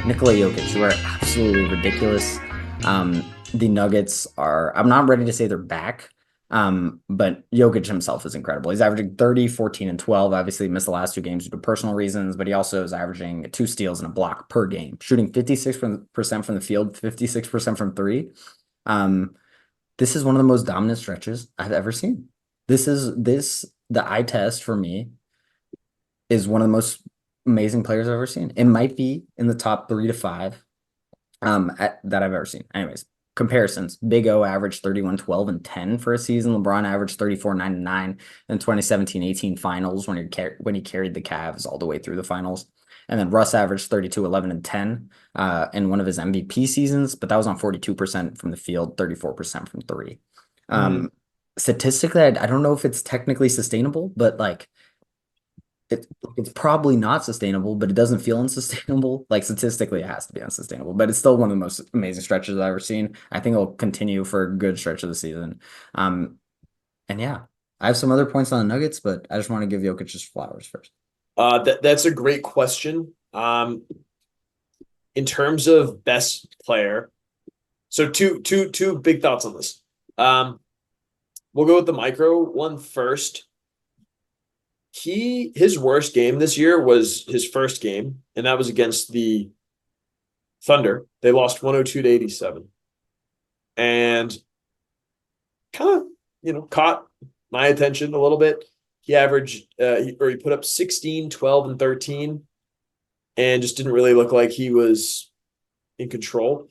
Nikola Jokic, you are absolutely ridiculous. The Nuggets are, I'm not ready to say they're back, but Jokic himself is incredible. He's averaging 30, 14, and 12. Obviously, he missed the last two games due to personal reasons, but he also is averaging two steals and a block per game, shooting 56% from the field, 56% from three. Um, this is one of the most dominant stretches I've ever seen. The eye test for me is one of the most amazing players I've ever seen. It might be in the top 3 to 5 that I've ever seen. Anyways, comparisons. Big O averaged 31, 12, and 10 for a season. LeBron averaged 34, 9, and 9 in 2017-18 finals when he carried the Cavs all the way through the finals. And then Russ averaged 32, 11, and 10 in one of his MVP seasons, but that was on 42% from the field, 34% from three. Mhm. Um, Statistically, I don't know if it's technically sustainable, but like it, it's probably not sustainable, but it doesn't feel unsustainable. Like statistically, it has to be unsustainable, but it's still one of the most amazing stretches I've ever seen. I think it'll continue for a good stretch of the season. Um, and yeah, I have some other points on the Nuggets, but I just want to give Jokic just flowers first. That's a great question. In terms of best player, so two big thoughts on this. Um, we'll go with the micro one first. His worst game this year was his first game, and that was against the Thunder. They lost 102 to 87. And kind of, caught my attention a little bit. He averaged he put up 16, 12, and 13 and just didn't really look like he was in control.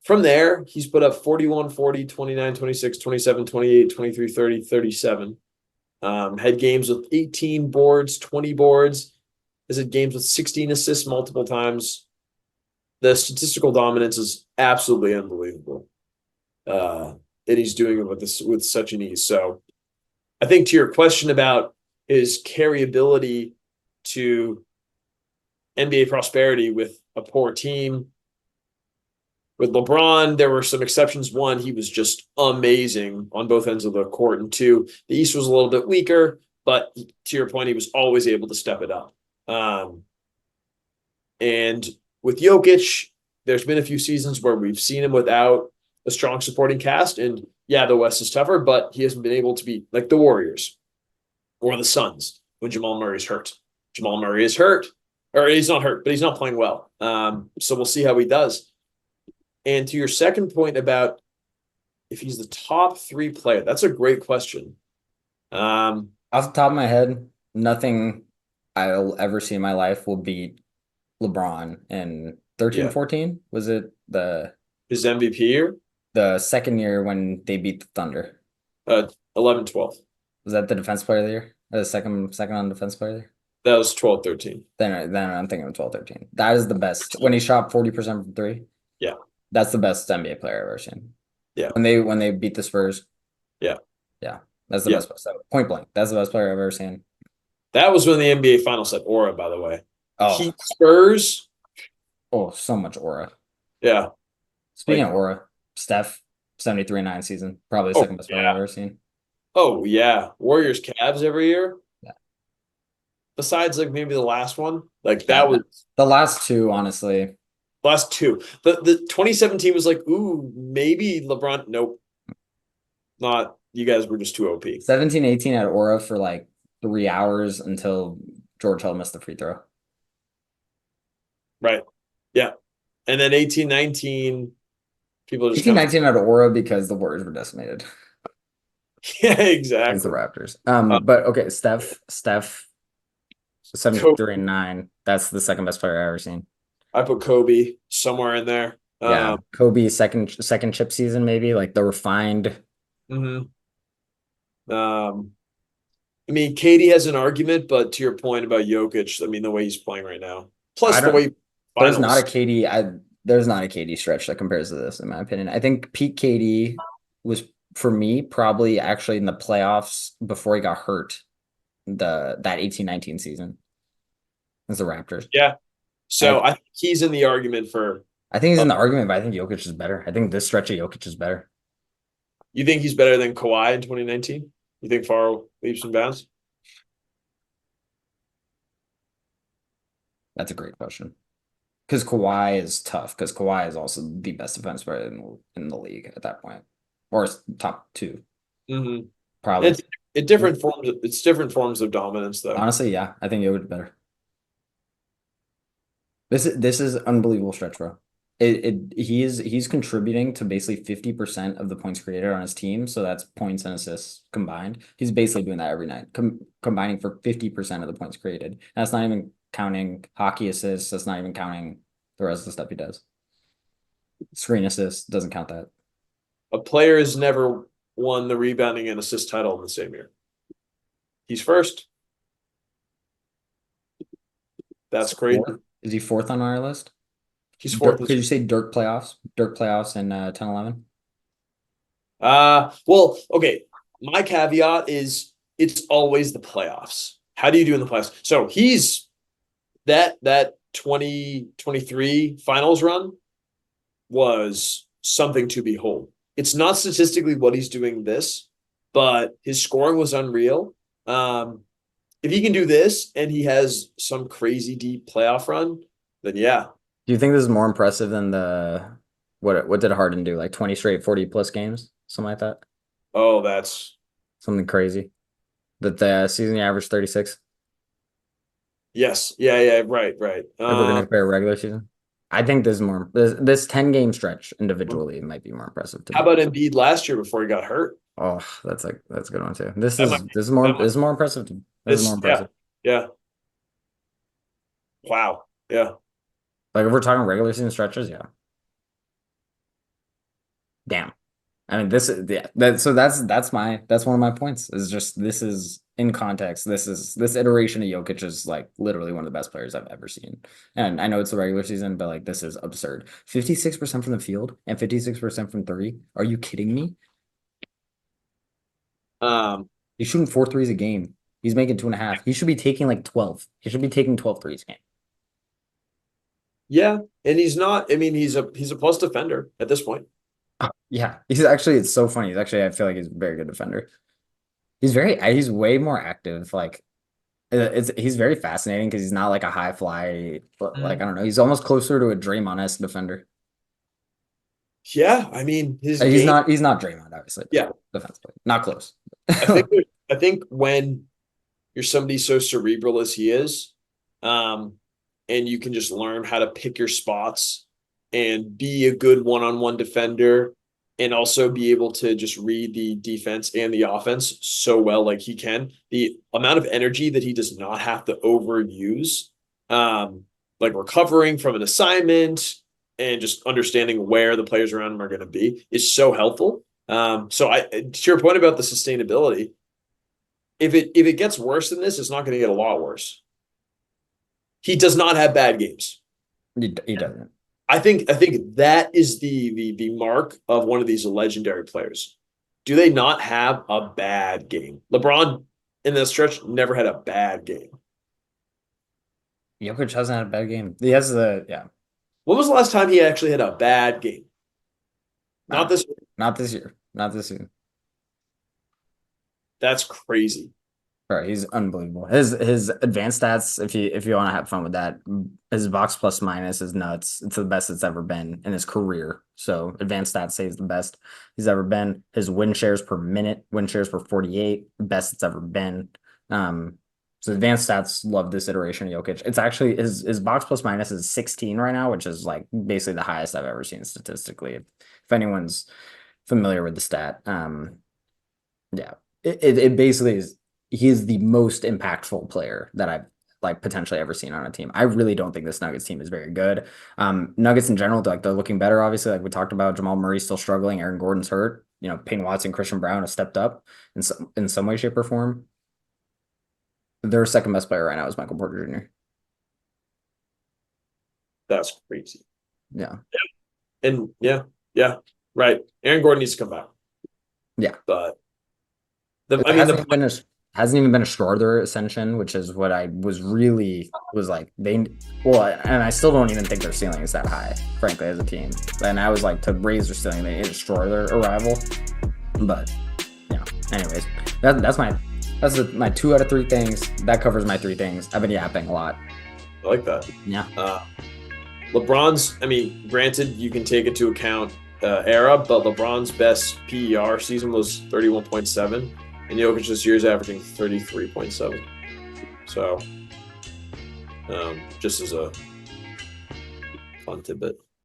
From there, he's put up 41, 40, 29, 26, 27, 28, 23, 30, 37. Had games with 18 boards, 20 boards. Has had games with 16 assists multiple times. The statistical dominance is absolutely unbelievable. And he's doing it with such an ease. So I think to your question about his carryability to NBA prosperity with a poor team, with LeBron, there were some exceptions. One, he was just amazing on both ends of the court. And two, the East was a little bit weaker, but to your point, he was always able to step it up. And with Jokic, there's been a few seasons where we've seen him without a strong supporting cast. And yeah, the West is tougher, but he hasn't been able to be like the Warriors or the Suns when Jamal Murray's hurt. Jamal Murray is hurt, or he's not hurt, but he's not playing well. So we'll see how he does. And to your second point about if he's the top three player, that's a great question. Um, Off the top of my head, nothing I'll ever see in my life will beat LeBron in 13, yeah, 14. Was it his MVP year, the second year when they beat the Thunder? uh, 11, 12. Was that the defense player of the year? Or the second on defense player of the year? That was 12, 13. Then I'm thinking of 12, 13. That is the best. When he shot 40% from three, Yeah, that's the best NBA player I've ever seen. yeah, When they beat the Spurs, yeah, yeah, that's the yeah. best. So point blank, that's the best player I've ever seen. That was when the NBA Finals had aura, by the way. Oh, Heat Spurs, oh, so much aura. yeah, Speaking like, of aura, Steph, 73-9 season, probably the oh, second best player I've yeah. ever seen. Oh, yeah. Warriors Cavs every year. Yeah, Besides, like, maybe the last one. Like, yeah. that was The last two, honestly, last two. The 2017 was like, ooh, maybe LeBron. Nope, not. You guys were just too OP. 17, 18 had aura for like 3 hours until George Hill missed the free throw. Right. Yeah. And then 18, 19, people just 18, kind of, 19 had aura because the Warriors were decimated yeah, against the exactly. Raptors. Uh, But okay, Steph, Kobe, 73 and 9. That's the second best player I've ever seen. I put Kobe somewhere in there. Yeah, Kobe second chip season maybe like the refined. Mhm. um, I mean, Katie has an argument, but to your point about Jokic, I mean, the way he's playing right now, I plus the don't. way There's not a finals. KD. There's not a KD stretch that compares to this in my opinion. I think peak KD was for me probably actually in the playoffs before he got hurt. That 18-19 season as the Raptors. Yeah. And So I think he's in the argument for. I think he's Uh, in the argument, but I think Jokic is better. I think this stretch of Jokic is better. you think he's better than Kawhi in 2019? You think far leaps and bounds? That's a great question. because Kawhi is tough. Because Kawhi is also the best defense player in the league at that point, or top two Mm-hmm. probably. It's different forms. It's different forms of dominance, though. Honestly, yeah, I think it would be better. This is unbelievable stretch, bro. He's contributing to basically 50% of the points created on his team, so that's points and assists combined. He's basically doing that every night, combining for 50% of the points created. That's not even counting hockey assists. That's not even counting the rest of the stuff he does. Screen assists doesn't count that. A player has never won the rebounding and assist title in the same year. He's first. That's crazy. Fourth? Is he fourth on our list? He's fourth. Could you say Dirk playoffs? Dirk playoffs in 10-11? Well, okay. My caveat is it's always the playoffs. How do you do in the playoffs? So he's that 2023 finals run was something to behold. It's not statistically what he's doing this, but his scoring was unreal. If he can do this and he has some crazy deep playoff run, then yeah. Do you think this is more impressive than the what did Harden do? Like 20 straight 40 plus games? Something like that? Oh, that's Something crazy. That the season average 36. yes. Yeah, right. If we're gonna compare regular season. I think this 10 game stretch individually might be more impressive to How me. about Embiid last year before he got hurt? Oh, that's a good one too. This That is might, this is more that might, this is more impressive to me. This is more yeah, impressive. yeah. Wow. Yeah. Like if we're talking regular season stretches, yeah. Damn. I mean, this is yeah. That's one of my points. Is just this is in context. This iteration of Jokic is like literally one of the best players I've ever seen. And I know it's the regular season, but like this is absurd. 56% from the field and 56% from three. Are you kidding me? Um, He's shooting 4 threes a game. He's making 2.5. He should be taking like 12. He should be taking 12 threes a game. yeah, and he's not. I mean, he's a plus defender at this point. Yeah, it's so funny. I feel like he's a very good defender. He's way more active. Like he's very fascinating because he's not like a high fly, but like I don't know, he's almost closer to a Draymond-esque defender. Yeah, I mean, his He's game. not Draymond, obviously. Yeah, Defensively, not close. I think. I think when you're somebody so cerebral as he is, and you can just learn how to pick your spots and be a good one-on-one defender, and also be able to just read the defense and the offense so well, like he can. The amount of energy that he does not have to overuse, like recovering from an assignment and just understanding where the players around him are going to be, is so helpful. So to your point about the sustainability, if it gets worse than this, it's not going to get a lot worse. He does not have bad games. He doesn't. I think that is the mark of one of these legendary players. Do they not have a bad game? LeBron in this stretch never had a bad game. Jokic hasn't had a bad game. He has yeah. When was the last time he actually had a bad game? Not this year. Not this year. Not this year. That's crazy. Right, he's unbelievable. His advanced stats, if you want to have fun with that, his box plus minus is nuts. It's the best it's ever been in his career. So advanced stats say he's the best he's ever been. His win shares per minute, win shares per 48, best it's ever been. So advanced stats love this iteration of Jokic. It's actually his box plus minus is 16 right now, which is like basically the highest I've ever seen statistically. If anyone's familiar with the stat, yeah, it basically is. He is the most impactful player that I've like potentially ever seen on a team. I really don't think this Nuggets team is very good. Nuggets in general, like they're looking better. Obviously, like we talked about, Jamal Murray's still struggling. Aaron Gordon's hurt. You know, Payne Watson, Christian Brown have stepped up in some way, shape, or form. Their second best player right now is Michael Porter Jr. That's crazy. Yeah. And yeah, right. Aaron Gordon needs to come back. Yeah. But hasn't even been a Schroeder ascension, which is what I was like and I still don't even think their ceiling is that high, frankly, as a team. And I was like, to raise their ceiling, they need a Schroeder arrival. But yeah, anyways, that's my 2 out of 3 things. That covers my 3 things. I've been yapping a lot. I like that. Yeah. LeBron's, I mean, granted, you can take into account era, but LeBron's best PER season was 31.7, and Jokic this year is averaging 33.7. So, just as a fun tidbit.